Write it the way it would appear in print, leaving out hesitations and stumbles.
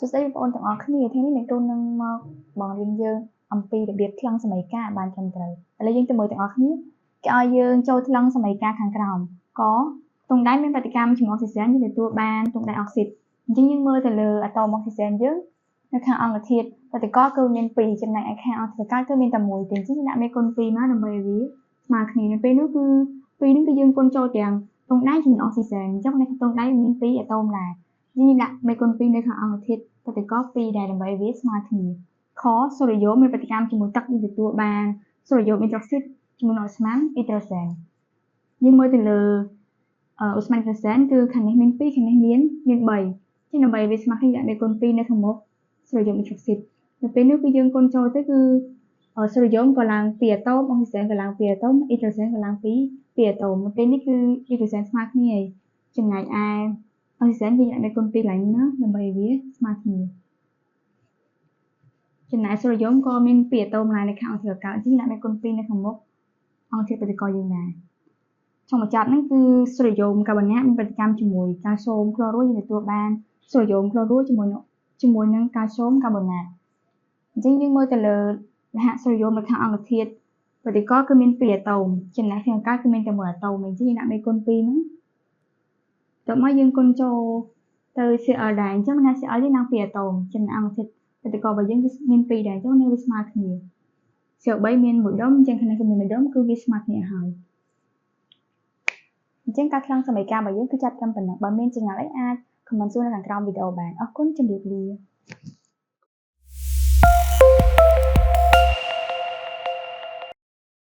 សួស្តីបងប្អូនទាំងអស់គ្នាថ្ងៃនេះនឹងចូលនឹងមកបង្រៀនយើងអំពីរបៀបថ្លឹងសមីការបានត្រឹមត្រូវឥឡូវយើងទៅមើលទាំងអស់គ្នាគេឲ្យយើងចូលថ្លឹងសមីការខាងក្រោមកទង់ដែងមានប្រតិកម្មជាមួយអុកស៊ីហ្សែនយើងទទួលបានទង់ដែងអុកស៊ីតអញ្ចឹងយើងមើលទៅលើអាតូមអុកស៊ីហ្សែនយើងនៅខាងអង្គធាតុប្រតិកគឺមាន2ចំណែកឯខាងអង្គធាតុកាល់គឺមានតែ1ទេអញ្ចឹងដាក់មេគុណ2មកដើម្បីឲ្យវាស្មើគ្នានៅពេលនោះគឺ2នឹងគឺយើងគុណចូលទាំងទង់ដែងជាមួយអុកស៊ីហ្សែនអញ្ចឹងនៅក្នុងទង់ដែងមាន2អាតូមដែរយើងដាក់មេគុណ2នៅខាងអង្គធាតុប្រតិក2ដែរដើម្បីវាស្មើគ្នាខសូដ្យូមមានប្រតិកម្មជាមួយទឹកយើងទទួលបានសូដ្យូមអ៊ីដ្រូស៊ីតជាមួយអូស្មန်អ៊ីដ្រូសែនយើងមើលទៅលើអូស្មန်អ៊ីដ្រូសែនគឺខាងនេះមាន2ខាងនេះមាន3ចឹងដើម្បីវាស្មើគ្នាដាក់មេគុណ2នៅខាងមុខសូដ្យូមអ៊ីដ្រូស៊ីតនៅពេលនេះគឺយើងគុណចូលទៅគឺសូដ្យូមក៏ឡើង2អាតូមអុកស៊ីហ្សែនក៏ឡើង2អាតូមអ៊ីដ្រូសែនក៏ឡើង2អាតូមនៅពេលនេះគឺអ៊ីដ្រូសែនស្មើគ្នាហើយចំណែកឯអុកស៊ីហ្សែនគឺដាក់មេគុណ2ឡើងណាដើម្បីវាស្មើគ្នាចំណែកសូដ្យូមក៏មាន2អាតូមឡើងនៅខាងអង្គធាតុកាល់អញ្ចឹងដាក់មេគុណ2នៅខាងមុខអង្គធាតុប្រតិកយើងដែរចុងបញ្ចប់ហ្នឹងគឺសូដ្យូមកាបូណាតមានប្រតិកម្មជាមួយកាល់ស្យូមក្លូរូយើងទទួលបានសូដ្យូមក្លូរូជាមួយនឹងកាល់ស្យូមកាបូណាតអញ្ចឹងយើងមើលទៅលើរហ័សសូដ្យូមនៅខាងអង្គធាតុប្រតិកគឺមាន2អាតូមចំណែកខាងកាល់គឺមានតែ1អាតូមអញ្ចឹងយើងដាក់មេគុណ2ហ្នឹងតមកយើងគុណចូលទៅ Cl ដែរអញ្ចឹងណា Cl យើងឡើង2អាតូមចំណែកអង្គធាតុប្រតិករបស់យើងគឺមាន2ដែរអញ្ចឹងវាស្មើគ្នា CO3 មាន1ដុំអញ្ចឹងខាងនេះគឺមាន1ដុំគឺវាស្មើគ្នាហើយអញ្ចឹងការថ្លឹងសមីការរបស់យើងគឺចាប់ត្រឹមប៉ុណ្ណឹងបើមានចម្ងល់អីអាច comment សួរនៅខាងក្រោមវីដេអូបានអរគុណជម្រាបលា